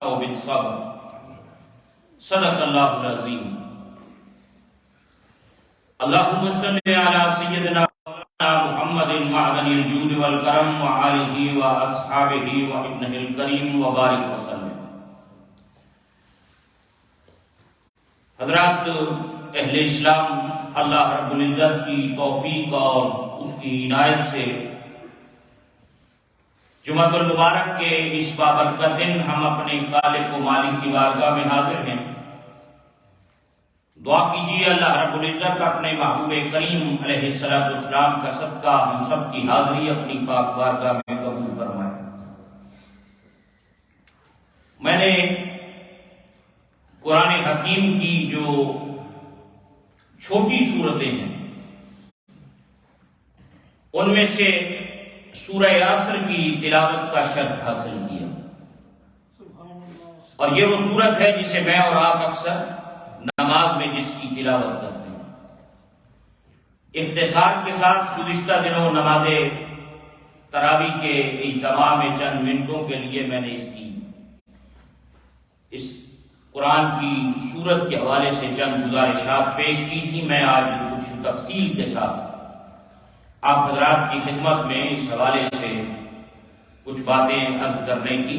بالصبر صدق اللہ العظیم۔ اللہم صلی علی سیدنا محمد معدن الجود والکرم وآلہ واصحابہ وابنہ الکریم وبارک وسلم۔ حضرات اہل اسلام، اللہ رب العزت کی توفیق اور اس کی عنایت سے جمعہ المبارک کے اس بابرکت دن ہم اپنے خالق و مالک کی بارگاہ میں حاضر ہیں۔ دعا کیجیے اللہ رب العزت اپنے محبوب کریم علیہ السلام کا صدقہ ہم سب کی حاضری اپنی پاک بارگاہ میں قبول فرمائے۔ میں نے قرآن حکیم کی جو چھوٹی سورتیں ہیں ان میں سے سورہ عصر کی تلاوت کا شرف حاصل کیا، اور یہ وہ سورت ہے جسے میں اور آپ اکثر نماز میں جس کی تلاوت کرتے ہیں۔ اختصار کے ساتھ گزشتہ دنوں نماز تراویح کے اجتماع میں چند منٹوں کے لیے میں نے اس قرآن کی سورت کے حوالے سے چند گزارشات پیش کی تھی۔ میں آج کچھ تفصیل کے ساتھ آپ حضرات کی خدمت میں اس حوالے سے کچھ باتیں عرض کرنے کی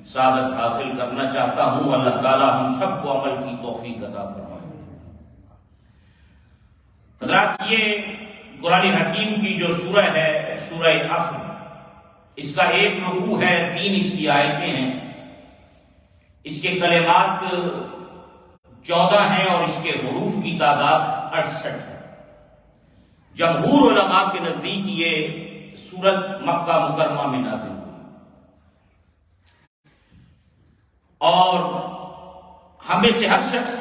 سعادت حاصل کرنا چاہتا ہوں۔ اللہ تعالی ہم سب کو عمل کی توفیق عطا فرمائے۔ حضرات، یہ قرآن حکیم کی جو سورہ ہے، سورہ عصر، اس کا ایک رکوع ہے، 3 اس کی آیتیں ہیں، اس کے کلمات 14 ہیں اور اس کے حروف کی تعداد 68 ہے۔ جمہور علماء کے نزدیک یہ سورت مکہ مکرمہ میں نازل ہوئی، اور ہم میں سے ہر شخص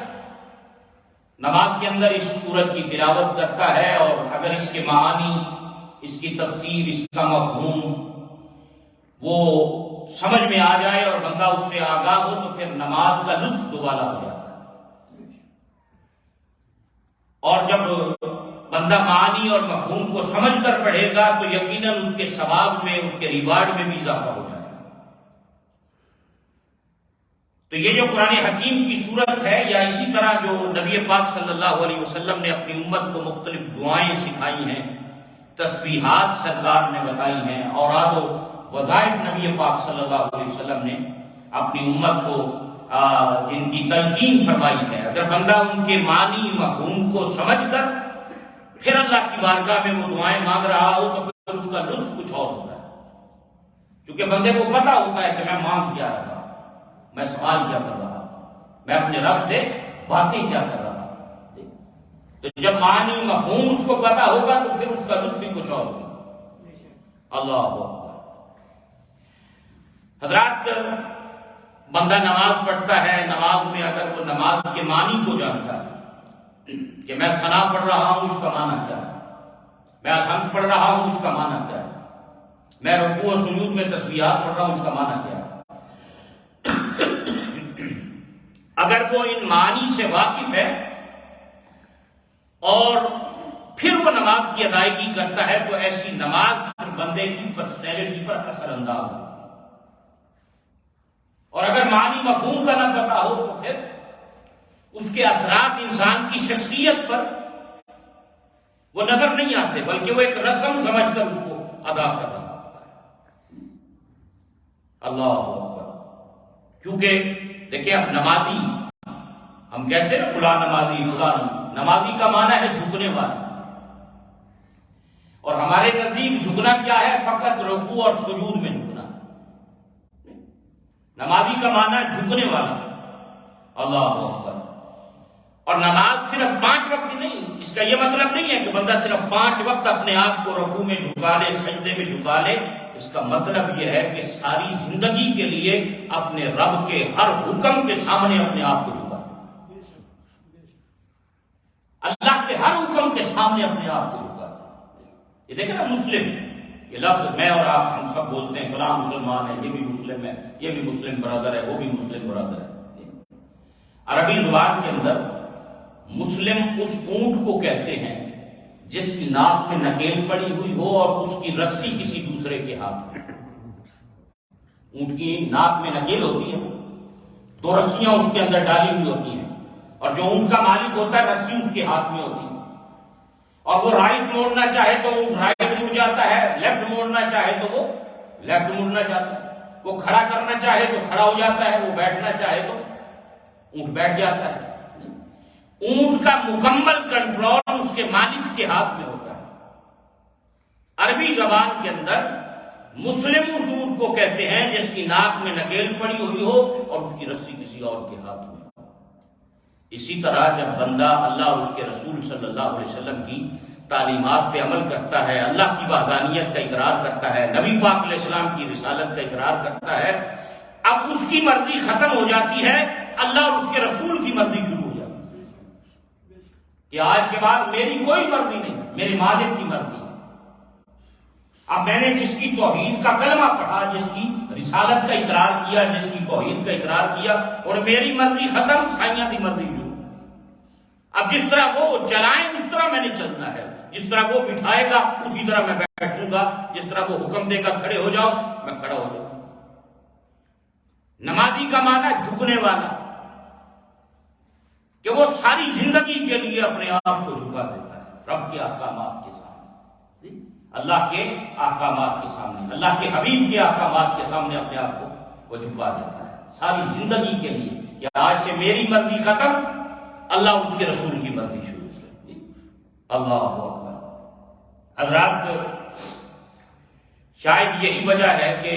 نماز کے اندر اس سورت کی تلاوت کرتا ہے، اور اگر اس کے معانی، اس کی تفسیر، اس کا مفہوم وہ سمجھ میں آ جائے اور بندہ اس سے آگاہ ہو تو پھر نماز کا لطف دوبالا ہو جاتا ہے۔ اور جب بندہ معانی اور مفہوم کو سمجھ کر پڑھے گا تو یقیناً اس کے ثواب میں، اس کے ریوارڈ میں بھی اضافہ ہو جائے گا۔ تو یہ جو قرآن حکیم کی صورت ہے، یا اسی طرح جو نبی پاک صلی اللہ علیہ وسلم نے اپنی امت کو مختلف دعائیں سکھائی ہیں، تسبیحات سرکار نے بتائی ہیں، اوراد و وظائف نبی پاک صلی اللہ علیہ وسلم نے اپنی امت کو جن کی تلقین فرمائی ہے، اگر بندہ ان کے معنی مفہوم کو سمجھ کر پھر اللہ کی بارگاہ میں وہ دعائیں مانگ رہا ہو تو پھر اس کا لطف کچھ اور ہوتا ہے، کیونکہ بندے کو پتا ہوتا ہے کہ میں مانگ کیا رہا، میں سوال کیا کر رہا، میں اپنے رب سے باتیں کیا کر رہا۔ تو جب معنی مفہوم اس کو پتا ہوگا تو پھر اس کا لطف ہی کچھ اور ہوگا۔ اللہ اکبر۔ حضرات، بندہ نماز پڑھتا ہے، نماز میں اگر وہ نماز کے معنی کو جانتا ہے کہ میں ثنا پڑھ رہا ہوں، اس کا معنی کیا ہے، میں الحمد پڑھ رہا ہوں، اس کا معنی کیا ہے، میں رکوع و سجود میں تسبیحات پڑھ رہا ہوں، اس کا معنی کیا ہے، اگر وہ ان معنی سے واقف ہے اور پھر وہ نماز کی ادائیگی کرتا ہے تو ایسی نماز بندے کی پرسنالٹی پر اثر انداز ہو، اور اگر معنی مفہوم کا نہ پتا ہو تو پھر اس کے اثرات انسان کی شخصیت پر وہ نظر نہیں آتے، بلکہ وہ ایک رسم سمجھ کر اس کو ادا کر رہا ہوتا ہے۔ اللہ اکبر۔ کیونکہ دیکھیں، اب نمازی، ہم کہتے ہیں فلاں نمازی، فلاں نمازی کا معنی ہے جھکنے والا، اور ہمارے نزدیک جھکنا کیا ہے؟ فقط رکوع اور سجود میں جھکنا۔ نمازی کا معنی ہے جھکنے والا۔ اللہ اکبر۔ اور نماز صرف 5 وقت نہیں، اس کا یہ مطلب نہیں ہے کہ بندہ صرف 5 وقت اپنے آپ کو رکوع میں جھکا لے، سجدے میں جھکا لے۔ اس کا مطلب یہ ہے کہ ساری زندگی کے لیے اپنے رب کے ہر حکم کے سامنے اپنے آپ کو جھکا، اللہ کے ہر حکم کے سامنے اپنے آپ کو جھکا۔ یہ دیکھیں نا، مسلم، یہ لفظ میں اور آپ ہم سب بولتے ہیں فلاں مسلمان ہے، یہ بھی مسلم ہے، یہ بھی مسلم برادر ہے، وہ بھی مسلم برادر ہے۔ عربی زبان کے اندر مسلم اس اونٹ کو کہتے ہیں جس کی ناک میں نکیل پڑی ہوئی ہو اور اس کی رسی کسی دوسرے کے ہاتھ میں۔ اونٹ کی ناک میں نکیل ہوتی ہے 2 رسیاں اس کے اندر ڈالی ہوئی ہوتی ہیں، اور جو اونٹ کا مالک ہوتا ہے رسی اس کے ہاتھ میں ہوتی ہے، اور وہ رائٹ موڑنا چاہے تو اونٹ رائٹ مڑ جاتا ہے، لیفٹ موڑنا چاہے تو وہ لیفٹ مڑنا چاہتا ہے، وہ کھڑا کرنا چاہے تو کھڑا ہو جاتا ہے، وہ بیٹھنا چاہے تو اونٹ بیٹھ جاتا ہے۔ اونٹ کا مکمل کنٹرول اس کے مالک کے ہاتھ میں ہوتا ہے۔ عربی زبان کے اندر مسلم اس اونٹ کو کہتے ہیں جس کی ناک میں نکیل پڑی ہوئی ہو اور اس کی رسی کسی اور کے ہاتھ میں ہو۔ اسی طرح جب بندہ اللہ اور اس کے رسول صلی اللہ علیہ وسلم کی تعلیمات پہ عمل کرتا ہے، اللہ کی وحدانیت کا اقرار کرتا ہے، نبی پاک علیہ السلام کی رسالت کا اقرار کرتا ہے، اب اس کی مرضی ختم ہو جاتی ہے، اللہ اور اس کے رسول کی مرضی شروع ہو جاتی ہے کہ آج کے بعد میری کوئی مرضی نہیں، میرے مالک کی مرضی ہے۔ اب میں نے جس کی توحید کا کلمہ پڑھا، جس کی رسالت کا اقرار کیا، جس کی توحید کا اقرار کیا، اور میری مرضی ختم، سائیاں کی مرضی شروع۔ اب جس طرح وہ چلائیں اس طرح میں نے چلنا ہے، جس طرح وہ بٹھائے گا اسی طرح میں بیٹھوں گا، جس طرح وہ حکم دے گا کھڑے ہو جاؤ میں کھڑا ہو جاؤں۔ نمازی کا معنی جھکنے والا، کہ وہ ساری زندگی کے لیے اپنے آپ کو جھکا دیتا ہے رب کے احکامات کے سامنے، اللہ کے احکامات کے سامنے، اللہ کے حبیب کے احکامات کے سامنے اپنے آپ کو وہ جھکا دیتا ہے ساری زندگی کے لیے، کہ آج سے میری مرضی ختم، اللہ اور اس کے رسول کی مرضی شروع۔ اللہ اکبر۔ حضرات، شاید یہی وجہ ہے کہ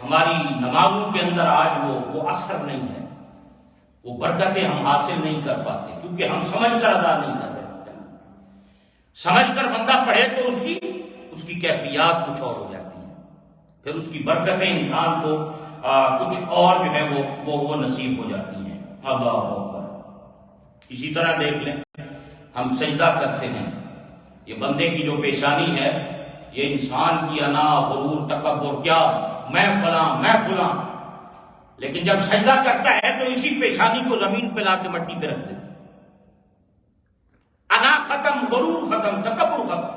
ہماری نمازوں کے اندر آج وہ اثر نہیں ہے، وہ برکتیں ہم حاصل نہیں کر پاتے، کیونکہ ہم سمجھ کر ادا نہیں کر رہے۔ سمجھ کر بندہ پڑھے تو اس کی کیفیات کچھ اور ہو جاتی ہیں، پھر اس کی برکتیں انسان کو کچھ اور جو ہے وہ نصیب ہو جاتی ہیں۔ اللہ اکبر۔ اسی طرح دیکھ لیں، ہم سجدہ کرتے ہیں، یہ بندے کی جو پیشانی ہے، یہ انسان کی انا، غرور، تکبر، کیا میں فلاں، لیکن جب سجدہ کرتا ہے تو اسی پیشانی کو زمین پہ لا کے مٹی پہ رکھ دیتا ہے۔ انا ختم، غرور ختم، تکبر ختم۔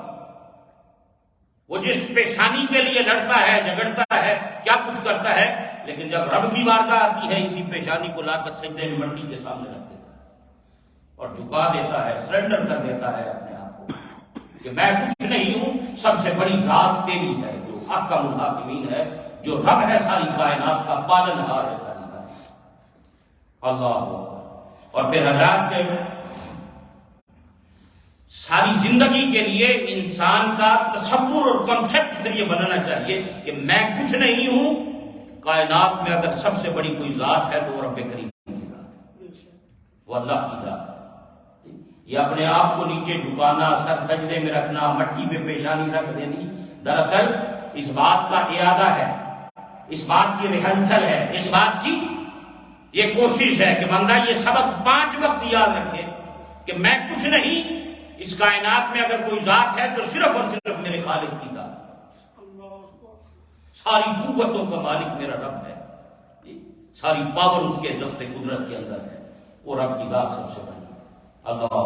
وہ جس پیشانی کے لیے لڑتا ہے، جھگڑتا ہے، کیا کچھ کرتا ہے، لیکن جب رب کی بارگاہ آتی ہے اسی پیشانی کو لا کر سجدے میں مٹی کے سامنے رکھ دیتا ہے اور جھکا دیتا ہے، سرنڈر کر دیتا ہے اپنے آپ کو کہ میں کچھ نہیں ہوں، سب سے بڑی ذات تیری ہے جو احکم الحاکمین ہے، جو رب ہے ساری کائنات کا، پالنہار ہے ساری کائنات۔ اللہ۔ اور پھر حضرات، ساری زندگی کے لیے انسان کا تصور اور کنسپٹ پھر یہ بنانا چاہیے کہ میں کچھ نہیں ہوں، کائنات میں اگر سب سے بڑی کوئی ذات ہے تو وہ رب کریم کی ذات ہے، وہ اللہ کی ذات ہے۔ یہ اپنے آپ کو نیچے جھکانا، سر سجدے میں رکھنا، مٹی پہ پیشانی رکھ دینی، دراصل اس بات کا اعادہ ہے، اس بات کی ریہرسل ہے، اس بات کی یہ کوشش ہے کہ بندہ یہ سبق 5 وقت یاد رکھے کہ میں کچھ نہیں، اس کائنات میں اگر کوئی ذات ہے تو صرف اور صرف میرے خالق کی ذات ہے، ساری قوتوں کا مالک میرا رب ہے، ساری پاور اس کے دست قدرت کے اندر ہے، وہ رب کی ذات سب سے بڑی۔ اللہ۔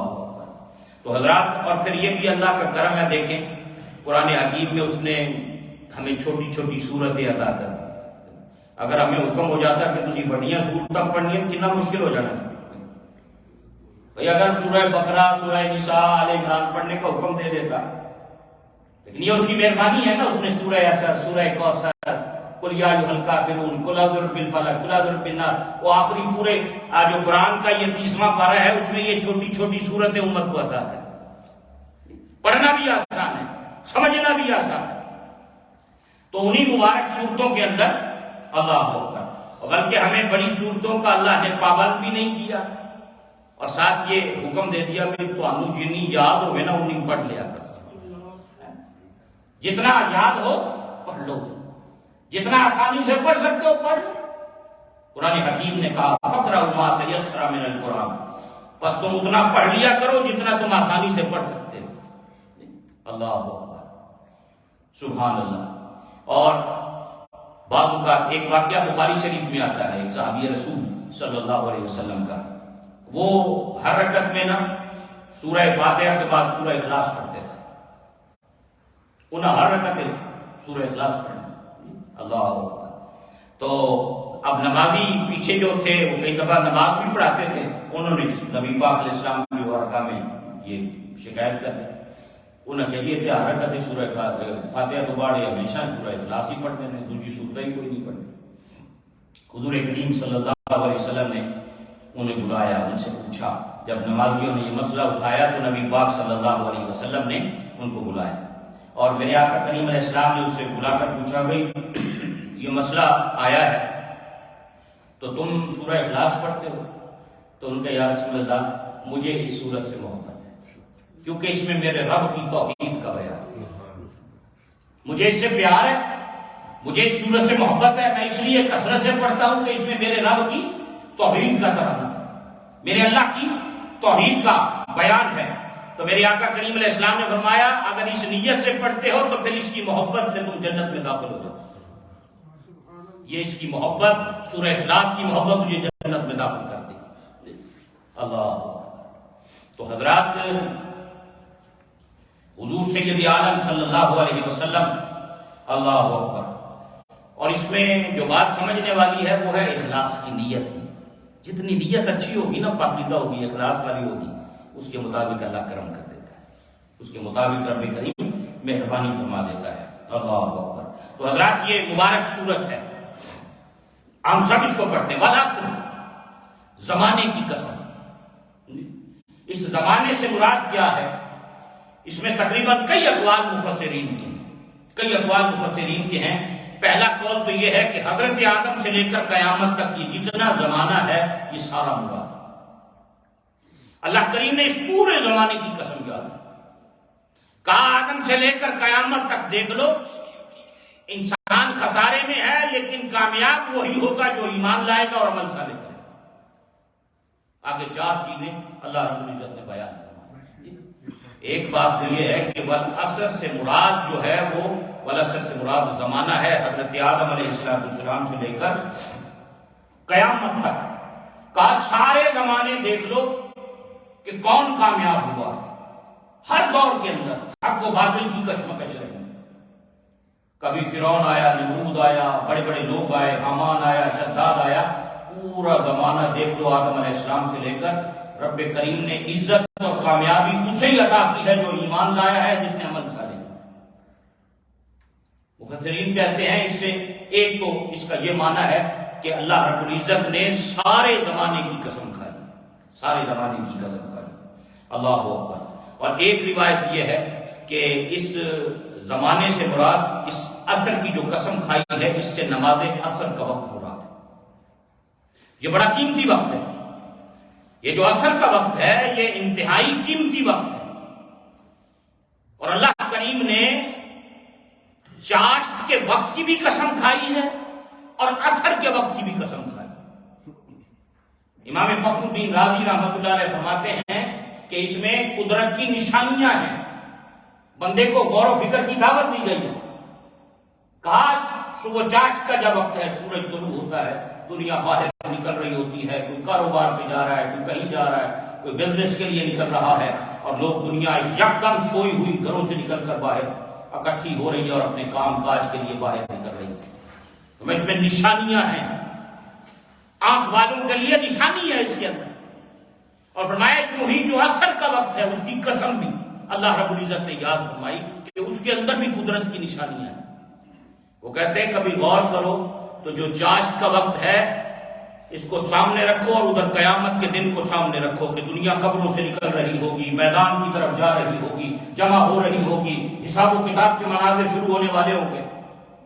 تو حضرات، اور پھر یہ بھی اللہ کا کرم ہے، دیکھیں قرآن حکیم میں اس نے ہمیں چھوٹی چھوٹی صورتیں عطا کر دی۔ اگر ہمیں حکم ہو جاتا کہ تجھے بڑیاں صورتیں پڑھنی ہیں، کتنا مشکل ہو جانا ہے بھئی۔ اگر سورہ بقرہ، سورہ نساء، آل عمران پڑھنے کا حکم دے دیتا، لیکن یہ اس کی مہربانی ہے نا، اس نے سورہ عصر، سورہ کوثر، قل یا ایھا الکافرون، قل اعوذ برب الفلق، قل اعوذ برب الناس، وہ آخری پورے جو قرآن کا یہ 30واں پارہ ہے، اس میں یہ چھوٹی چھوٹی صورتیں امت کو عطا ہے۔ پڑھنا بھی آسان ہے، سمجھنا بھی آسان ہے۔ تو انہی مبارک صورتوں کے اندر اللہ اکبر، بلکہ ہمیں بڑی صورتوں کا اللہ نے پابند بھی نہیں کیا، اور ساتھ یہ حکم دے دیا کہ تانوں جنی یاد ہوئے نا انہیں پڑھ لیا کر، جتنا یاد ہو پڑھ لو، جتنا آسانی سے پڑھ سکتے ہو پڑھ۔ قرآن حکیم نے کہا فقرؤ ما تیسر من القرآن، بس تم اتنا پڑھ لیا کرو جتنا تم آسانی سے پڑھ سکتے ہو۔ اللہ اکبر، سبحان اللہ۔ اور بعض کا ایک واقعہ بخاری شریف میں آتا ہے، ایک صحابی رسول صلی اللہ علیہ وسلم کا، وہ ہر رکعت میں نا سورہ فاتحہ کے بعد سورہ اخلاص پڑھتے تھے، انہیں ہر رکعت سورہ اخلاص پڑھنا۔ اللہ اکبر۔ تو اب نمازی پیچھے جو تھے وہ کئی دفعہ نماز بھی پڑھاتے تھے، انہوں نے نبی پاک علیہ السلام کی ورقہ میں یہ شکایت کر دی، انہوں نے کہا یہ پیار رکھتے سورہ فاتحہ تو باڑے ہمیشہ سورہ اخلاص ہی پڑھتے ہیں، دوسری سورتیں ہی کوئی نہیں پڑھتے۔ حضور کریم صلی اللہ علیہ وسلم نے انہیں بلایا، ان سے پوچھا، جب نمازیوں نے یہ مسئلہ اٹھایا تو نبی پاک صلی اللہ علیہ وسلم نے ان کو بلایا، اور میرے آقا کریم علیہ السلام نے اس سے بلا کر پوچھا، بھائی یہ مسئلہ آیا ہے تو تم سورہ اخلاص پڑھتے ہو؟ تو ان کا یا رسول اللہ مجھے اس سورت سے محبت ہے، کیونکہ اس میں میرے رب کی توحید کا بیان ہے، مجھے اس سے پیار ہے، مجھے اس سورت سے محبت ہے، میں اس لیے کثرت سے پڑھتا ہوں کہ اس میں میرے رب کی توحید کا ترانہ، میرے اللہ کی توحید کا بیان ہے۔ تو میرے آقا کریم علیہ السلام نے فرمایا اگر اس نیت سے پڑھتے ہو تو پھر اس کی محبت سے تم جنت میں داخل ہو جاؤ، یہ اس کی محبت، سورہ اخلاص کی محبت مجھے جنت میں داخل کر دے۔ اللہ تو حضرات، حضور سید عالم صلی اللہ علیہ وسلم، اللہ اکبر، اور اس میں جو بات سمجھنے والی ہے وہ ہے اخلاص کی نیت ہی، جتنی نیت اچھی ہوگی نا، پاکیزہ ہوگی، اخلاص والی ہوگی، اس کے مطابق اللہ کرم کر دیتا ہے، اس کے مطابق رب کریم مہربانی فرما دیتا ہے۔ اللہ اکبر۔ تو حضرات یہ مبارک سورت ہے، ہم سب اس کو پڑھتے ہیں۔ والعصر، زمانے کی قسم، اس زمانے سے مراد کیا ہے؟ اس میں تقریباً کئی اقوال مفسرین کے ہیں۔ پہلا قول تو یہ ہے کہ حضرت آدم سے لے کر قیامت تک یہ جتنا زمانہ ہے یہ سارا مراد ہے۔ اللہ کریم نے اس پورے زمانے کی قسم یاد کہا آدم سے لے کر قیامت تک دیکھ لو، انسان خسارے میں ہے لیکن کامیاب وہی ہوگا جو ایمان لائے گا اور عمل صالح کرے گا۔ آگے چار چیزیں اللہ رب العزت نے بیان فرمائی۔ ایک بات تو یہ ہے کہ والعصر سے مراد جو ہے وہ والعصر سے مراد زمانہ ہے حضرت آدم علیہ السلام سے لے کر قیامت تک کا سارے زمانے دیکھ لو کہ کون کامیاب ہوا ہے۔ ہر دور کے اندر حق و باطل کی کشمکش رہی، کبھی فرعون آیا، نمرود آیا، بڑے بڑے لوگ آئے، حامان آیا، شداد آیا، پورا زمانہ دیکھ لو آدم علیہ السلام سے لے کر رب کریم نے عزت اور کامیابی اسے ہی عطا کی ہے جو ایمان لایا ہے، جس نے عمل صالح کیا۔ مفسرین کہتے ہیں اس سے ایک تو اس کا یہ معنی ہے کہ اللہ رب العزت نے سارے زمانے کی قسم کھائی، سارے زمانے کی قسم کھائی، اللہ اکبر۔ اور ایک روایت یہ ہے کہ اس زمانے سے مراد اس عصر کی جو قسم کھائی ہے، اس سے نماز عصر کا وقت مراد ہے۔ یہ بڑا قیمتی وقت ہے، یہ جو عصر کا وقت ہے یہ انتہائی قیمتی وقت ہے، اور اللہ کریم نے چاشت کے وقت کی بھی قسم کھائی ہے اور عصر کے وقت کی بھی قسم کھائی۔ امام فخر الدین رازی رحمۃ اللہ علیہ فرماتے ہیں کہ اس میں قدرت کی نشانیاں ہیں، بندے کو غور و فکر کی دعوت دی گئی ہے۔ کاش صبح چاشت کا جب وقت ہے، سورج طلوع ہوتا ہے، دنیا باہر نکل رہی ہوتی ہے، کوئی کاروبار پہ جا رہا ہے، کوئی کہیں جا رہا ہے، کوئی بزنس کے لیے نکل رہا ہے، اور لوگ دنیا یکدم سوئی ہوئی گھروں سے نکل کر باہر اکٹھی ہو رہی ہے اور اپنے کام کاج کے لیے باہر نکل رہی ہے۔ تو اس میں نشانیاں ہیں، آنکھ والوں کے لیے نشانی ہے اس کے اندر، اور فرمایا یوں ہی جو عصر کا وقت ہے اس کی قسم بھی اللہ رب العزت نے یاد فرمائی کہ اس کے اندر بھی قدرت کی نشانیاں ہیں۔ وہ کہتے ہیں کبھی غور کرو تو جو چاشت کا وقت ہے اس کو سامنے رکھو اور ادھر قیامت کے دن کو سامنے رکھو کہ دنیا قبروں سے نکل رہی ہوگی، میدان کی طرف جا رہی ہوگی، جمع ہو رہی ہوگی، حساب و کتاب کے مناظر شروع ہونے والے ہوں گے۔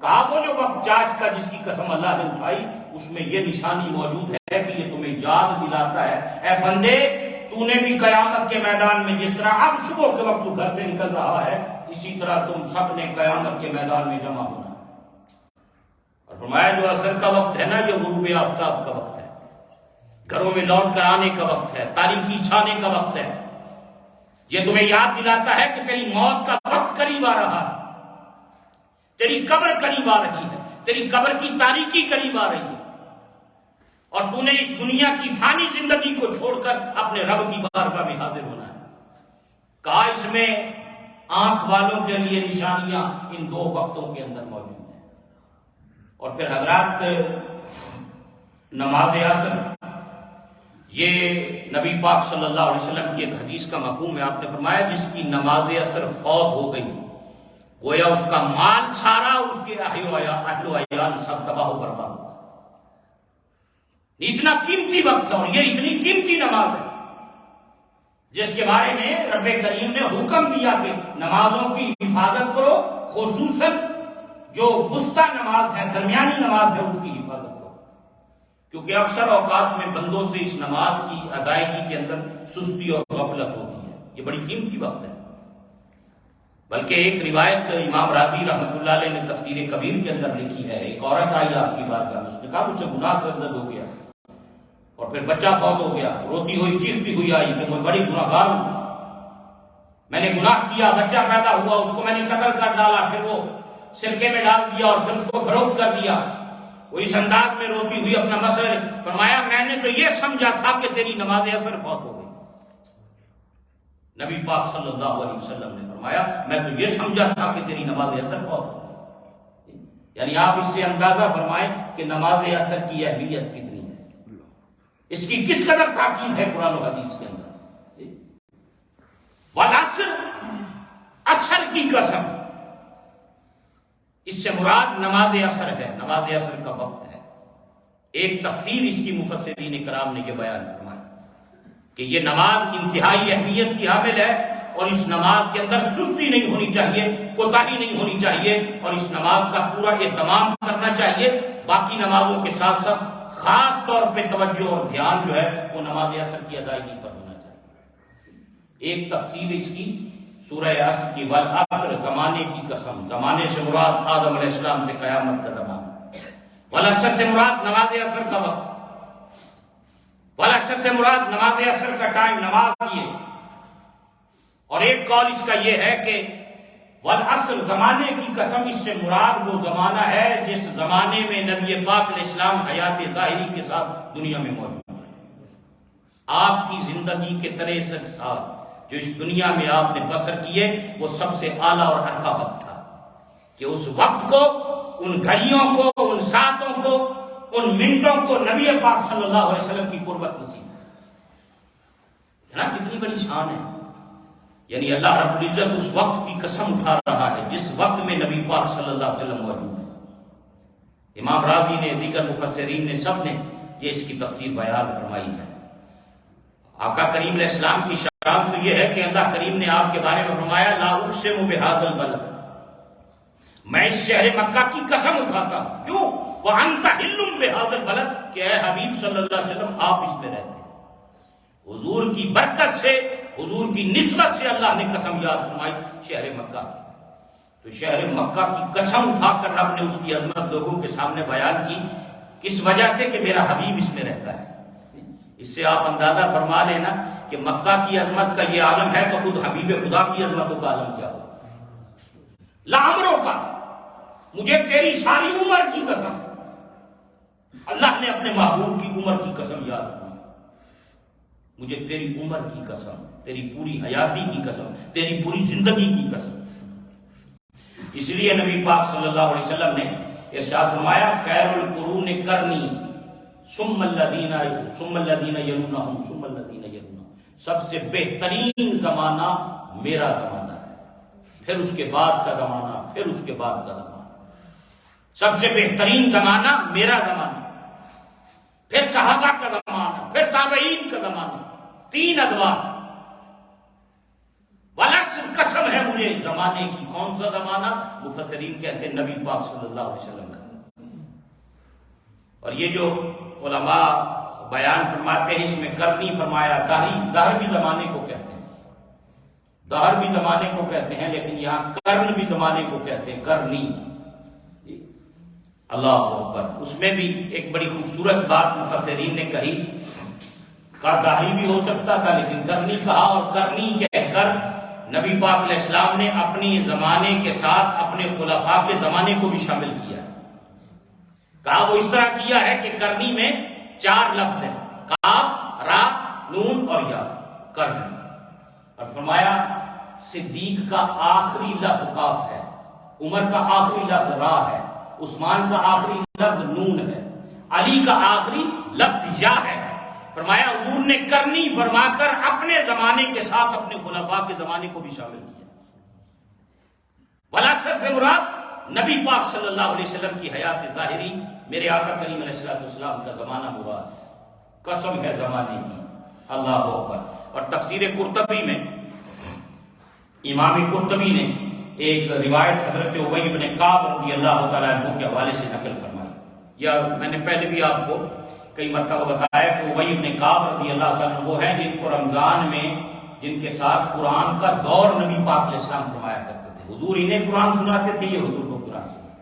کہا وہ جو وقت چاشت کا جس کی قسم اللہ نے اٹھائی اس میں یہ نشانی موجود ہے کہ یہ تمہیں یاد دلاتا ہے اے بندے، تو نے بھی قیامت کے میدان میں جس طرح اب صبح کے وقت تو گھر سے نکل رہا ہے، اسی طرح تم سب نے قیامت کے میدان میں جمع ہونا۔ اور فرمایا جو عصر کا وقت ہے نا یہ غروب آفتاب کا وقت ہے، گھروں میں لوٹ کر آنے کا وقت ہے، تاریکی چھانے کا وقت ہے۔ یہ تمہیں یاد دلاتا ہے کہ تیری موت کا وقت قریب آ رہا ہے، تیری قبر قریب آ رہی ہے، تیری قبر کی تاریکی قریب آ رہی ہے، اور تو نے اس دنیا کی فانی زندگی کو چھوڑ کر اپنے رب کی بارگاہ میں حاضر ہونا ہے۔ کہا اس میں آنکھ والوں کے لیے نشانیاں ان دو وقتوں کے اندر موجود ہیں۔ اور پھر حضرات نماز عصر یہ نبی پاک صلی اللہ علیہ وسلم کی ایک حدیث کا مفہوم ہے. آپ نے فرمایا جس کی نماز عصر فوت ہو گئی گویا اس کا مال سارا، اس کے اہل و عیال سب تباہ و برباد ہوگا. اتنا قیمتی وقت ہے اور یہ اتنی قیمتی نماز ہے جس کے بارے میں رب کریم نے حکم دیا کہ نمازوں کی حفاظت کرو، خصوصاً جو وسطی نماز ہے، درمیانی نماز ہے، اس کی حفاظت کرو، کیونکہ اکثر اوقات میں بندوں سے اس نماز کی ادائیگی کے اندر سستی اور غفلت ہوتی ہے. یہ بڑی قیمتی وقت ہے. بلکہ ایک روایت امام راضی رحمۃ اللہ علیہ نے تفسیر کبیر کے اندر لکھی ہے. ایک عورت آئی آپ کی بارگاہ میں، اس نے کہا مجھ سے گناہ سرزد ہو گیا اور پھر بچہ فوت ہو گیا. روتی ہوئی چیختی ہوئی آئی کہ میں بڑی گناہگار ہوں، میں نے گناہ کیا، بچہ پیدا ہوا، اس کو میں نے قتل کر ڈالا، پھر وہ سرکے میں ڈال دیا اور پھر اس کو فروخت کر دیا. وہ اس انداز میں روتی ہوئی اپنا مسئلہ فرمایا میں نے تو یہ سمجھا تھا کہ تیری نماز عصر فوت ہو گئی. نبی پاک صلی اللہ علیہ وسلم نے فرمایا میں تو یہ سمجھا تھا کہ تیری نماز عصر فوت ہو گئی. یعنی آپ اس سے اندازہ فرمائیں کہ نماز عصر کی اہمیت کتنی ہے، اس کی کس قدر تاکید ہے قرآن و حدیث کے اندر. والعصر، عصر کی قسم، اس سے مراد نماز عصر ہے، نماز عصر کا وقت ہے. ایک تفسیر اس کی مفسرین کرام نے یہ بیان فرمایا کہ یہ نماز انتہائی اہمیت کی حامل ہے اور اس نماز کے اندر سستی نہیں ہونی چاہیے، کوتاہی نہیں ہونی چاہیے اور اس نماز کا پورا اہتمام کرنا چاہیے. باقی نمازوں کے ساتھ ساتھ خاص طور پہ توجہ اور دھیان جو ہے وہ نماز عصر کی ادائیگی پر ہونا چاہیے. ایک تفسیر اس کی سورہ عصر کی والعصر، زمانے کی قسم، زمانے سے مراد آدم علیہ السلام سے قیامت کا زمانہ، والعصر سے مراد نماز عصر کا وقت، والعصر سے مراد نماز عصر کا ٹائم، نماز یہ. اور ایک قول اس کا یہ ہے کہ والعصر، زمانے کی قسم، اس سے مراد وہ زمانہ ہے جس زمانے میں نبی پاک علیہ السلام حیات ظاہری کے ساتھ دنیا میں موجود ہے. آپ کی زندگی کے 63 سال جو اس دنیا میں آپ نے بسر کیے وہ سب سے اعلیٰ اور عرفہ وقت تھا کہ اس وقت کو، ان گھڑیوں کو، ان ساعتوں کو، ان منٹوں کو نبی پاک صلی اللہ علیہ وسلم کی قربت نصیب ہے نا. کتنی بڑی شان ہے. یعنی اللہ رب العزت اس وقت کی قسم اٹھا رہا ہے جس وقت میں نبی پاک صلی اللہ علیہ وسلم موجود ہے. امام راضی نے، دیگر مفسرین نے، سب نے یہ اس کی تفسیر بیان فرمائی ہے. آقا کریم علیہ السلام کی شان تو یہ ہے کہ اللہ کریم نے آپ کے بارے میں فرمایا لا اقسم بہذا البلد، میں اس شہر مکہ کی قسم اٹھاتا ہوں. کیوں؟ وانت حل بہذا البلد، کہ اے حبیب صلی اللہ علیہ وسلم آپ اس میں رہتے ہیں. حضور کی برکت سے، حضور کی نسبت سے اللہ نے قسم یاد فرمائی شہر مکہ کی. تو شہر مکہ کی قسم اٹھا کر رب نے اس کی عظمت لوگوں کے سامنے بیان کی. کس وجہ سے؟ کہ میرا حبیب اس میں رہتا ہے. اس سے آپ اندازہ فرما لینا کہ مکہ کی عظمت کا یہ عالم ہے تو خود حبیب خدا کی عظمتوں کا عالم کیا ہو. لامروں کا، مجھے تیری ساری عمر کی قسم، اللہ نے اپنے محبوب کی عمر کی قسم یاد فرمائی. مجھے تیری عمر کی قسم، تیری پوری حیاتی کی قسم، تیری پوری زندگی کی قسم. اس لیے نبی پاک صلی اللہ علیہ وسلم نے ارشاد فرمایا خیر القرون قرنی ثم الذین یلونہم ثم الذین یلونہم، سب سے بہترین زمانہ میرا زمانہ ہے، پھر اس کے بعد کا زمانہ، پھر اس کے بعد کا زمانہ. سب سے بہترین زمانہ میرا زمانہ، پھر صحابہ کا زمانہ، پھر تابعین کا زمانہ. 3 ادوار. والعصر، قسم ہے مجھے زمانے کی. کون سا زمانہ؟ مفسرین کہتے ہیں نبی پاک صلی اللہ علیہ وسلم کا. اور یہ جو علماء بیان فرماتے ہیں اس میں قرنی فرمایا، دہر بھی زمانے کو کہتے ہیں، دہر بھی زمانے کو کہتے ہیں، لیکن یہاں قرن بھی زمانے کو کہتے ہیں، قرنی. اللہ اکبر. اس میں بھی ایک بڑی خوبصورت بات مفسرین نے کہی، کہا دہری بھی ہو سکتا تھا لیکن قرنی کہا، اور قرنی کہہ کر نبی پاک علیہ السلام نے اپنی زمانے کے ساتھ اپنے خلفاء کے زمانے کو بھی شامل کیا. کہا وہ اس طرح کیا ہے کہ قرنی میں 4 لفظ ہیں، کاف، را، نون اور یا، قرنی. اور فرمایا صدیق کا آخری لفظ کاف ہے، عمر کا آخری لفظ را ہے، عثمان کا آخری لفظ نون ہے، علی کا آخری لفظ یا ہے. فرمایا حضور نے کرنی فرما کر اپنے زمانے کے ساتھ اپنے خلفاء کے زمانے کو بھی شامل کیا. ولاست سے مراد نبی پاک صلی اللہ علیہ وسلم کی حیات ظاہری، میرے آقا کریم علیہ السلام کا زمانہ مراد. قسم ہے زمانے کی. اللہ اکبر. اور تفسیر قرطبی میں امام قرطبی نے ایک روایت حضرت ابی بن کعب رضی اللہ تعالیٰ عنہ کے حوالے سے نقل فرمائی. یا میں نے پہلے بھی آپ کو کئی مرتبہ بتایا کہ ابی بن کعب رضی اللہ تعالیٰ عنہ وہ ہیں جن کو رمضان میں جن کے ساتھ قرآن کا دور نبی پاک علیہ السلام فرمایا کرتے تھے. حضور انہیں قرآن سناتے تھے، یہ حضور کو قرآن سناتے.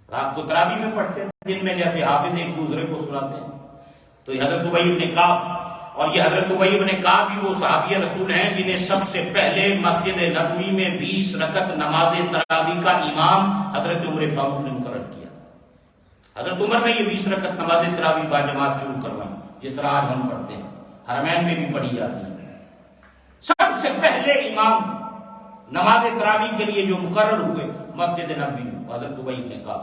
رات کو تراویح میں پڑھتے تھے، دن میں جیسے حافظ ایک دوسرے کو سناتے ہیں. تو یہ حضرت ابی بن کعب، اور یہ حضرت ابی بن کعب بھی وہ صحابی رسول ہیں جنہیں سب سے پہلے مسجد نبوی میں 20 رکعت نماز تراویح کا امام حضرت عمر فاروق نے مقرر کیا. حضرت عمر نے یہ 20 رکعت نماز تراویح با جماعت شروع کروائی، جس طرح آج ہم پڑھتے ہیں، حرمین میں بھی پڑھی جاتی ہے. سب سے پہلے امام نماز تراویح کے لیے جو مقرر ہوئے مسجد نبوی میں حضرت ابی بن کعب.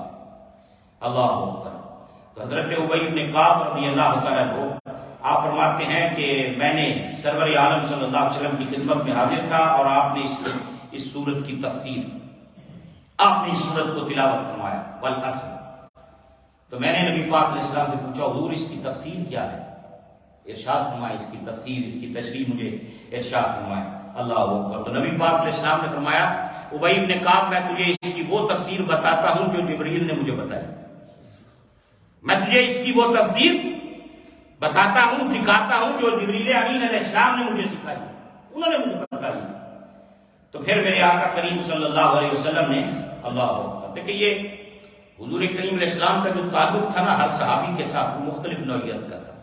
اللہ اکبر. تو حضرت ابی بن کعب رضی اللہ تعالیٰ عنہ آپ فرماتے ہیں کہ میں نے سرور عالم صلی اللہ علیہ وسلم کی خدمت میں حاضر تھا اور آپ نے اس سورت کی تفسیر، آپ نے اس سورت کو تلاوت فرمایا والعصر. تو میں نے نبی پاک علیہ السلام سے پوچھا حضور اس کی تفسیر کیا ہے؟ ارشاد فرمایا اس کی تفسیر، اس کی تشریح مجھے ارشاد فرمایا. اللہ اکبر. تو نبی پاک علیہ السلام نے فرمایا ابی بن کعب میں تجھے اس کی وہ تفسیر بتاتا ہوں جو جبریل نے مجھے بتائی. میں تجھے اس کی وہ تفسیر بتاتا ہوں، سکھاتا ہوں جو جبریل امین علیہ السلام نے مجھے سکھائی، انہوں نے مجھے بتائی. تو پھر میرے آقا کریم صلی اللہ علیہ وسلم نے اللہ اکبر. دیکھیں یہ حضور کریم علیہ السلام کا جو تعلق تھا نا ہر صحابی کے ساتھ وہ مختلف نوعیت کا تھا.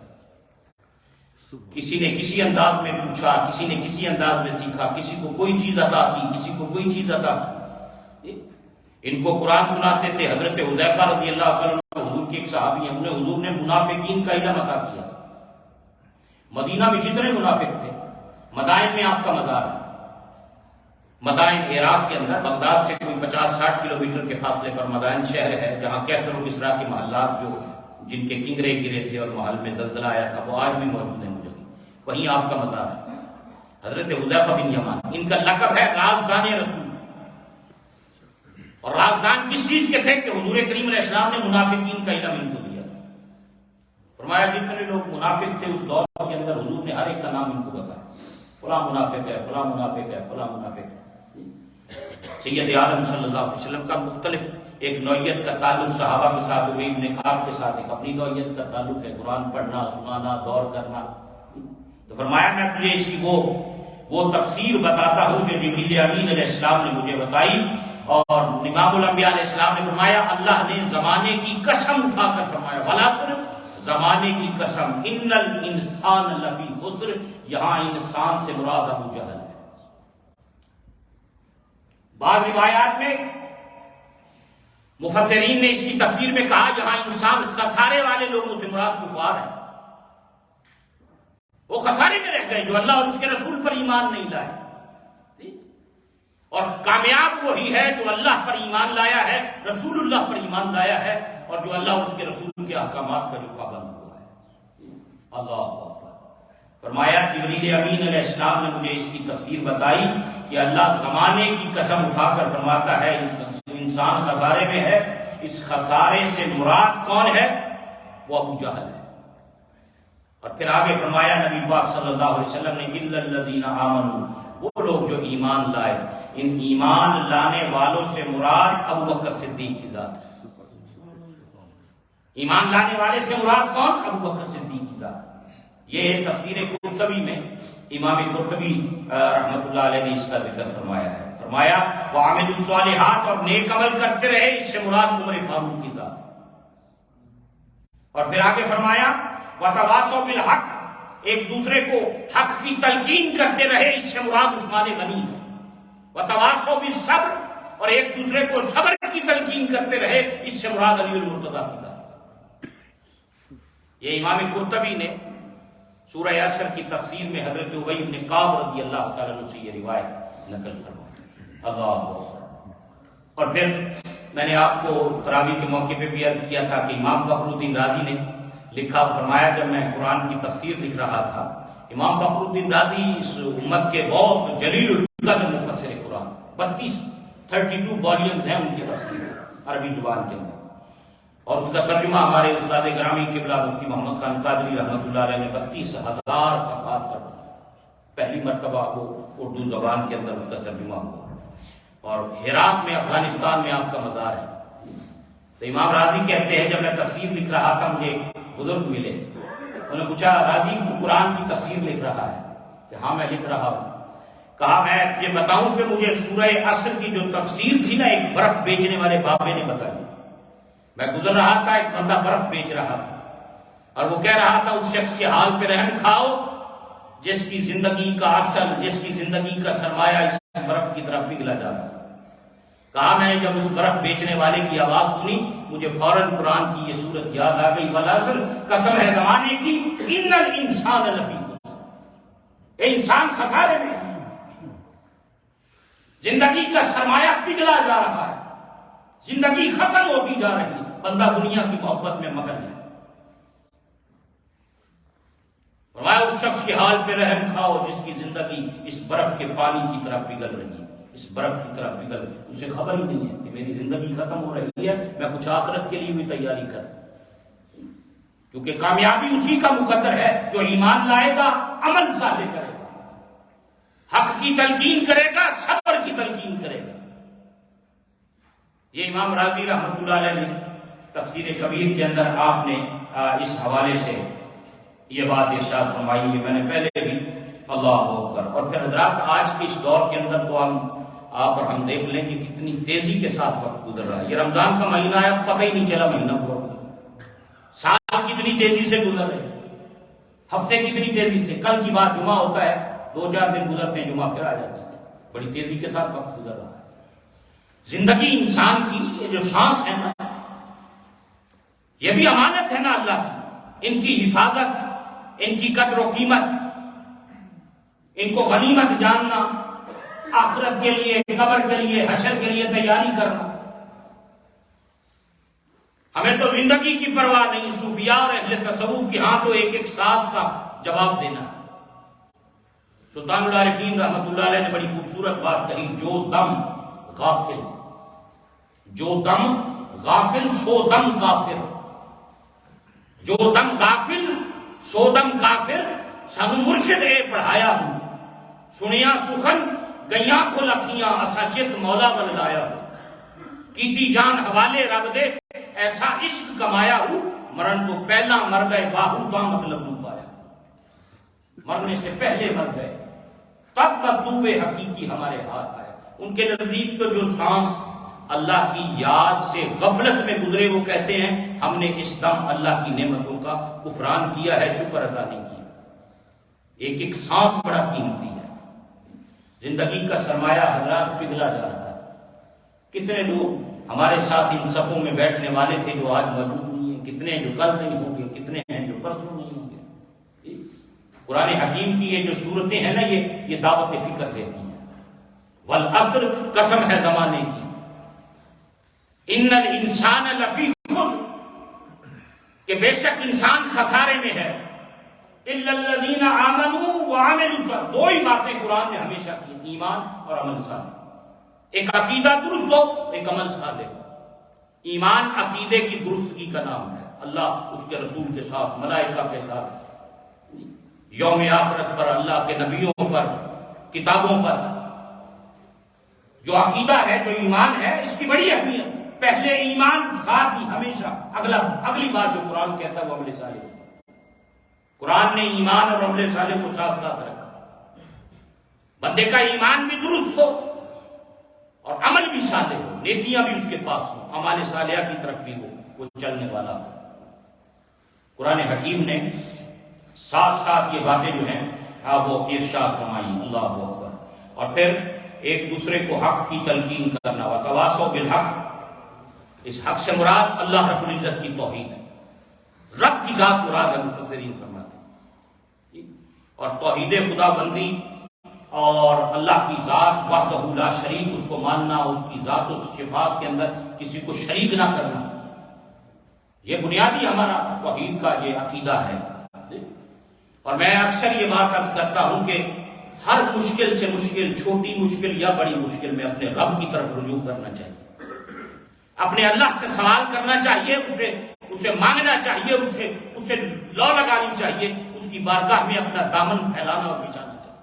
کسی نے کسی انداز میں پوچھا، کسی نے کسی انداز میں سیکھا، کسی کو کوئی چیز عطا کی، کسی کو کوئی چیز عطا کی. ان کو قرآن سناتے تھے. حضرت حذیفہ رضی اللہ تعالیٰ حضور کے ایک صحابی ہیں، انہیں حضور نے منافقین کا علم عطا کیا. مدینہ میں جتنے منافق تھے، مدائن میں آپ کا مزار ہے. مدائن عراق کے اندر بغداد سے کوئی 50-60 کلومیٹر کے فاصلے پر مدائن شہر ہے، جہاں کیسر و کسریٰ کے محلات جو جن کے کنگرے گرے تھے اور محل میں زلزلہ آیا تھا وہ آج بھی موجود ہیں. مجھے وہیں آپ کا مزار ہے. حضرت حذیفہ بن یمان، ان کا لقب ہے رازدان رسول. اور رازدان کس چیز کے تھے کہ حضور کریم علیہ السلام نے منافقین کا علم ان کو دیا تھا. فرمایا جتنے لوگ منافق تھے اس دور کے اندر حضور نے ہر ایک کا نام ان کو بتایا. فلاں منافق ہے، فلاں منافق ہے، فلاں منافق ہے. سید عالم صلی اللہ علیہ وسلم کا مختلف ایک نوعیت کا تعلق صحابہ کے ساتھ، ابی بن کعب کے ساتھ ایک اپنی نوعیت کا تعلق ہے، قرآن پڑھنا، سنانا، دور کرنا. تو فرمایا میں تجھے اس کی وہ تفسیر بتاتا ہوں جو جبریل امین علیہ السلام نے مجھے بتائی. اور امام الانبیاء علیہ السلام نے فرمایا اللہ نے زمانے کی قسم اٹھا کر فرمایا والعصر، زمانے کی قسم، ان الانسان لفی خسر. یہاں انسان سے مراد ابو جہل ہے. بعض روایات میں مفسرین نے اس کی تفسیر میں کہا یہاں انسان خسارے والے لوگوں سے مراد کفار ہے. وہ خسارے میں رہ گئے جو اللہ اور اس کے رسول پر ایمان نہیں لائے. اور کامیاب وہی ہے جو اللہ پر ایمان لایا ہے، رسول اللہ پر ایمان لایا ہے، اور جو اللہ اور اس کے رسول کے احکامات کا جو پابند ہوا ہے. اللہ اکبر. فرمایا جبریل امین علیہ السلام نے مجھے اس کی تفسیر بتائی کہ اللہ زمانے کی قسم اٹھا کر فرماتا ہے انسان خسارے میں ہے. اس خسارے سے مراد کون ہے؟ وہ ابو جہل ہے. اور پھر آگے فرمایا نبی پاک صلی اللہ علیہ وسلم نے الا الذین آمنوا، وہ لوگ جو ایمان لائے. ان ایمان لانے والوں سے مراد ابو بکر صدیق کی ذات. ایمان لانے والے سے مراد کون؟ ابو بکر صدیق کی ذات. یہ تفسیر قرطبی میں امام قرطبی رحمۃ اللہ علیہ نے اس کا ذکر فرمایا ہے. فرمایا وعملوا الصالحات، اور نیک عمل کرتے رہے، اس سے مراد عمر فاروق کی ذات. اور پھر آگے فرمایا وتواصوا بالحق، ایک دوسرے کو حق کی تلقین کرتے رہے، اس سے مراد عثمان غنی ہے. وتواصوا بالصبر، اور ایک دوسرے کو صبر کی تلقین کرتے رہے، اس سے مراد علی المرتضیٰ کی ذات. یہ امام قرطبی نے سورہ عصر کی تفسیر میں حضرت ابی بن کعب رضی اللہ تعالیٰ عنہ سے یہ روایت نقل فرمائی. اللہ اکبر. اور پھر میں نے آپ کو تراویح کے موقع پہ بھی عرض کیا تھا کہ امام فخر الدین رازی نے لکھا فرمایا جب میں قرآن کی تفسیر لکھ رہا تھا، امام فخر الدین رازی اس امت کے بہت جلیل القدر مفسر قرآن، 32 والیومز ہیں ان کی تفسیر عربی زبان کے اندر، اور اس کا ترجمہ ہمارے استاد گرامی قبلہ مفتی محمد خان قادری رحمۃ اللہ علیہ نے 32,000 صفحات پر پہلی مرتبہ وہ اردو زبان کے اندر اس کا ترجمہ ہوا، اور ہرات میں افغانستان میں آپ کا مزار ہے۔ تو امام راضی کہتے ہیں جب میں تفسیر لکھ رہا تھا مجھے ایک بزرگ ملے، انہوں نے پوچھا راضی تو قرآن کی تفسیر لکھ رہا ہے؟ کہ ہاں میں لکھ رہا ہوں۔ کہا میں یہ بتاؤں کہ مجھے سورہ عصر کی جو تفسیر تھی نا ایک برف بیچنے والے بابے نے بتائی، میں گزر رہا تھا ایک بندہ برف بیچ رہا تھا اور وہ کہہ رہا تھا اس شخص کے حال پہ رحم کھاؤ جس کی زندگی کا اصل، جس کی زندگی کا سرمایہ اس برف کی طرف پگھلا جا رہا۔ کہا میں نے جب اس برف بیچنے والے کی آواز سنی مجھے فوراً قرآن کی یہ صورت یاد آ گئی، والعصر قسم ہے زمانے کی، ان الانسان لفی خسر، اے انسان خسارے میں، زندگی کا سرمایہ پگھلا جا رہا ہے، زندگی ختم ہوتی جا رہی ہے، بندہ دنیا کی محبت میں مگن ہے۔ فرمایا اس شخص کے حال پہ رحم کھاؤ جس کی زندگی اس برف کے پانی کی طرح پگھل رہی ہے، اس برف کی طرح پگھل، اسے خبر ہی نہیں ہے کہ میری زندگی ختم ہو رہی ہے، میں کچھ آخرت کے لیے بھی تیاری کروں، کیونکہ کامیابی اسی کا مقدر ہے جو ایمان لائے گا، عمل صالح کرے گا، حق کی تلقین کرے گا، صبر کی تلقین کرے گا۔ یہ امام راضی رحمۃ اللہ علیہ نے تفسیر کبیر کے اندر آپ نے اس حوالے سے یہ بات ارشاد فرمائی ہے، میں نے پہلے بھی اللہ اکبر۔ اور پھر حضرات آج کے اس دور کے اندر تو ہم دیکھ لیں کہ کتنی تیزی کے ساتھ وقت گزر رہا ہے۔ یہ رمضان کا مہینہ ہے، پتہ ہی نہیں چلا مہینہ پورا گزر، سال کتنی تیزی سے گزر رہے، ہفتے کتنی تیزی سے، کل کی بات جمعہ ہوتا ہے، 2-4 دن گزرتے ہیں جمعہ پھر آ جاتا ہے، بڑی تیزی کے ساتھ وقت گزر رہا ہے۔ زندگی انسان کی یہ جو سانس ہے نا، یہ بھی امانت ہے نا اللہ کی، ان کی حفاظت، ان کی قدر و قیمت، ان کو غنیمت جاننا، آخرت کے لیے، قبر کے لیے، حشر کے لیے تیاری کرنا۔ ہمیں تو زندگی کی پرواہ نہیں، صوفیاء اور اہل تصوف کی ہاں تو ایک ایک سانس کا جواب دینا۔ سلطان العارفین رحمۃ اللہ علیہ نے بڑی خوبصورت بات کہی، جو دم غافل، جو دم غافل سو دم کافر، جو دم غافل سو دم کافر، سانو مرشد اے پڑھایا ہوں، سنیا سخن گیاں کو لکھیاں، اسا چت مولا ول لایا، کیتی جان حوالے رب دے، ایسا عشق کمایا ہوں، مرن تو پہلا مر گئے، باہو دا مطلب نو پایا، مرنے سے پہلے مر گئے، تب مطلوب حقیقی ہمارے ہاتھ آئے۔ ان کے نزدیک تو جو سانس اللہ کی یاد سے غفلت میں گزرے وہ کہتے ہیں ہم نے اس دم اللہ کی نعمتوں کا کفران کیا ہے، شکر ادا نہیں کیا۔ ایک ایک سانس بڑا قیمتی ہے، زندگی کا سرمایہ حضرات پگھلا جا رہا ہے۔ کتنے لوگ ہمارے ساتھ ان صفوں میں بیٹھنے والے تھے جو آج موجود نہیں ہیں، کتنے جو کل نہیں ہوں گے، کتنے ہیں جو پرسوں نہیں ہوں گے۔ قرآن حکیم کی یہ جو صورتیں ہیں نا، یہ دعوت فکر دیتی ہیں۔ والعصر قسم ہے زمانے کی، ان الانسان لفی خسر، کہ بے شک انسان خسارے میں ہے، الا الذین آمنوا وعملوا الصالحات۔ دو ہی باتیں قرآن نے ہمیشہ کی، ایمان اور عمل صالح۔ ایک عقیدہ درست ہو، ایک عمل صالح ہو۔ ایمان عقیدے کی درستگی کا نام ہے، اللہ اس کے رسول کے ساتھ، ملائکہ کے ساتھ، یوم آخرت پر، اللہ کے نبیوں پر، کتابوں پر۔ جو عقیدہ ہے، جو ایمان ہے، اس کی بڑی اہمیت۔ پہلے ایمان ساتھ ہی ہمیشہ، اگلی بات جو قرآن کہتا ہے وہ عمل صالح ہوتا ہے۔ قرآن نے ایمان اور عمل صالح کو ساتھ ساتھ رکھا۔ بندے کا ایمان بھی درست ہو اور عمل بھی صالح ہو، نیکیاں بھی اس کے پاس ہوں، اعمال صالحہ کی طرف بھی وہ چلنے والا ہو۔ قرآن حکیم نے ساتھ ساتھ یہ باتیں جو ہیں وہ ارشاد فرمائی، اللہ اکبر۔ اور پھر ایک دوسرے کو حق کی تلقین کرنا، وتواصوا بالحق۔ اس حق سے مراد اللہ رب العزت کی توحید ہے، رب کی ذات مراد ہے، مفسرین فرماتے ہیں۔ اور توحید خدا بندی اور اللہ کی ذات وحدہ لا شریک، اس کو ماننا، اس کی ذات و صفات کے اندر کسی کو شریک نہ کرنا، یہ بنیادی ہمارا توحید کا یہ عقیدہ ہے. اور میں اکثر یہ بات عرض کرتا ہوں کہ ہر مشکل سے مشکل، چھوٹی مشکل یا بڑی مشکل میں اپنے رب کی طرف رجوع کرنا چاہیے، اپنے اللہ سے سوال کرنا چاہیے، اسے مانگنا چاہیے، اسے لو لگانی چاہیے، اس کی بارگاہ میں اپنا دامن پھیلانا اور بچھانا چاہیے.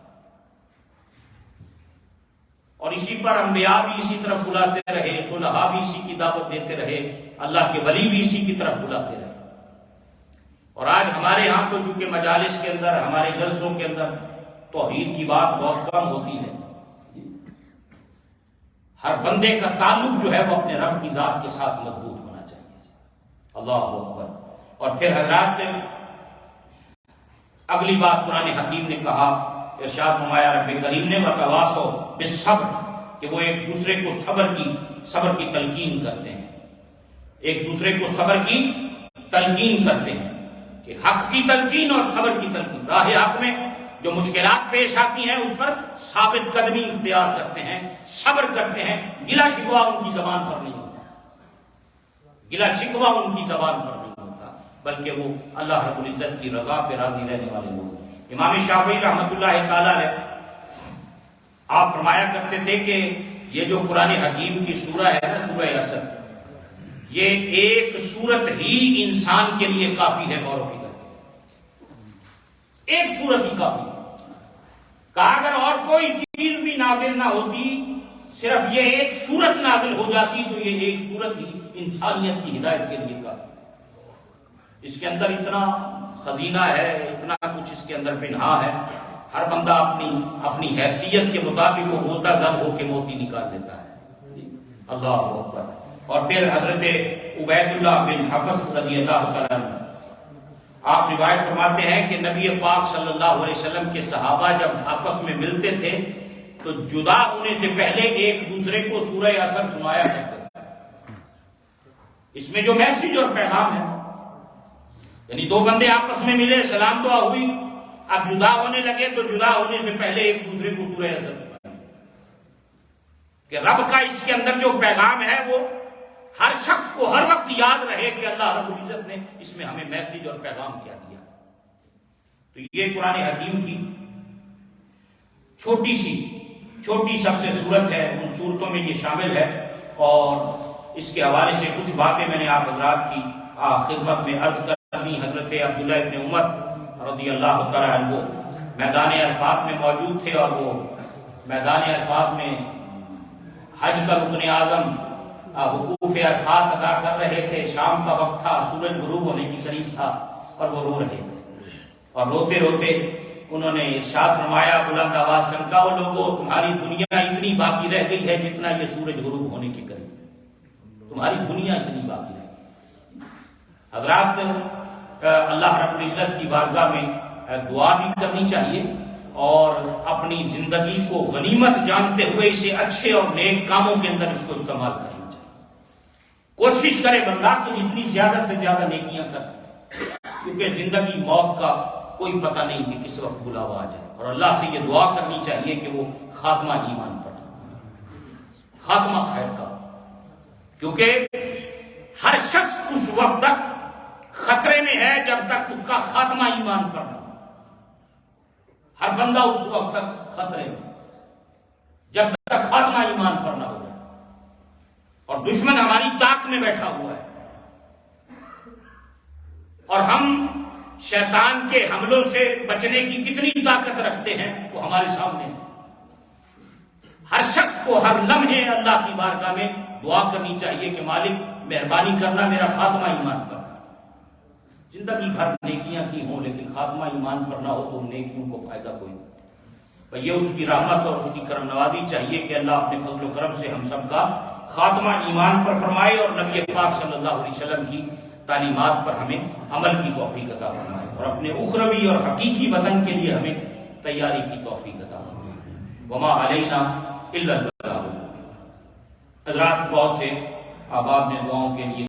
اور اسی پر انبیاء بھی اسی طرف بلاتے رہے، صلحاء بھی اسی کی دعوت دیتے رہے، اللہ کے ولی بھی اسی کی طرف بلاتے رہے. اور آج ہمارے ہاں تو چونکہ مجالس کے اندر، ہمارے جلسوں کے اندر توحید کی بات بہت کم ہوتی ہے. ہر بندے کا تعلق جو ہے وہ اپنے رب کی ذات کے ساتھ مضبوط ہونا چاہیے. اللہ اکبر. اور پھر حضرات نے اگلی بات قرآن حکیم نے کہا، ارشاد فرمایا رب کریم نے وتواصوا بالصبر، کہ وہ ایک دوسرے کو صبر کی تلقین کرتے ہیں، ایک دوسرے کو صبر کی تلقین کرتے ہیں، کہ حق کی تلقین اور صبر کی تلقین. راہ حق میں جو مشکلات پیش آتی ہیں اس پر ثابت قدمی اختیار کرتے ہیں، صبر کرتے ہیں. گلا شکوہ ان کی زبان پر نہیں ہوتا، گلا شکوہ ان کی زبان پر نہیں ہوتا، بلکہ وہ اللہ رب العزت کی رضا پہ راضی رہنے والے لوگ. امام شافعی رحمۃ اللہ تعالی علیہ آپ فرمایا کرتے تھے کہ یہ جو قرآن حکیم کی سورہ ہے نا، سورہ یاسر، یہ ایک سورت ہی انسان کے لیے کافی ہے. غور و فکر، ایک سورت ہی کافی. کہا اگر اور کوئی چیز بھی نازل نہ ہوتی، صرف یہ ایک سورت نازل ہو جاتی تو یہ ایک سورت ہی انسانیت کی ہدایت کے لیے کافی. اس کے اندر اتنا خزینہ ہے، اتنا کچھ اس کے اندر پنہا ہے. ہر بندہ اپنی حیثیت کے مطابق وہ غوطہ زد ہو کے موتی نکال دیتا ہے. اللہ اکبر. اور پھر حضرت عبید اللہ بن حفص رضی اللہ تعالیٰ عنہ آپ روایت فرماتے ہیں کہ نبی پاک صلی اللہ علیہ وسلم کے صحابہ جب آپس میں ملتے تھے تو جدا ہونے سے پہلے ایک دوسرے کو سورہ یاسر سنایا کرتے تھے. اس میں جو میسج اور پیغام ہے، یعنی دو بندے آپس میں ملے، سلام دعا ہوئی، اب جدا ہونے لگے تو جدا ہونے سے پہلے ایک دوسرے کو سورہ یاسر سنایا کہ رب کا اس کے اندر جو پیغام ہے وہ ہر شخص کو ہر وقت یاد رہے کہ اللہ رب العزت نے اس میں ہمیں میسج اور پیغام کیا دیا. تو یہ قرآن حکیم کی چھوٹی سب سے صورت ہے، ان صورتوں میں یہ شامل ہے. اور اس کے حوالے سے کچھ باتیں میں نے آپ حضرات کی خدمت میں عرض کرنی. حضرت عبداللہ ابن عمر رضی اللہ تعالیٰ عنہ میدان عرفات میں موجود تھے، اور وہ میدان عرفات میں حج کا رکن اعظم وقوف عرفات ادا کر رہے تھے. شام کا وقت تھا، سورج غروب ہونے کی قریب تھا، اور وہ رو رہے تھے. اور روتے روتے انہوں نے ارشاد فرمایا بلند آواز سے، کہا وہ لوگوں تمہاری دنیا اتنی باقی رہ گئی ہے جتنا یہ سورج غروب ہونے کی قریب، تمہاری دنیا اتنی باقی رہ گئی. حضرات اللہ رب العزت کی بارگاہ میں دعا بھی کرنی چاہیے، اور اپنی زندگی کو غنیمت جانتے ہوئے اسے اچھے اور نیک کاموں کے اندر اس کو استعمال کرنا چاہیے. کوشش کرے بندہ کہ جتنی زیادہ سے زیادہ نیکیاں کر سکے، کیونکہ زندگی موت کا کوئی پتہ نہیں کہ کس وقت بلاوا آ جائے. اور اللہ سے یہ دعا کرنی چاہیے کہ وہ خاتمہ ایمان پر، خاتمہ خیر کا، کیونکہ ہر شخص اس وقت تک خطرے میں ہے جب تک اس کا خاتمہ ایمان پر نہ. ہر بندہ اس وقت تک خطرے میں جب تک خاتمہ ایمان پر نہ ہو جائے. اور دشمن ہماری طاق میں بیٹھا ہوا ہے، اور ہم شیطان کے حملوں سے بچنے کی کتنی طاقت رکھتے ہیں وہ ہمارے سامنے ہے. ہر شخص کو ہر لمحے اللہ کی بارگاہ میں دعا کرنی چاہیے کہ مالک مہربانی کرنا میرا خاتمہ ایمان پر. زندگی بھر نیکیاں کی ہوں لیکن خاتمہ ایمان پر نہ ہو تو نیکیوں کو فائدہ کوئی نہیں. یہ اس کی رحمت اور اس کی کرم نوازی چاہیے کہ اللہ اپنے فضل و کرم سے ہم سب کا خاتمہ ایمان پر فرمائے، اور نبی پاک صلی اللہ علیہ وسلم کی تعلیمات پر ہمیں عمل کی توفیق عطا فرمائے، اور اپنے اخروی اور حقیقی وطن کے لیے ہمیں تیاری کی توفیق عطا فرمائے. وما علینا الا البلاغ. حضرات بہت سے احباب نے دعاؤں کے لیے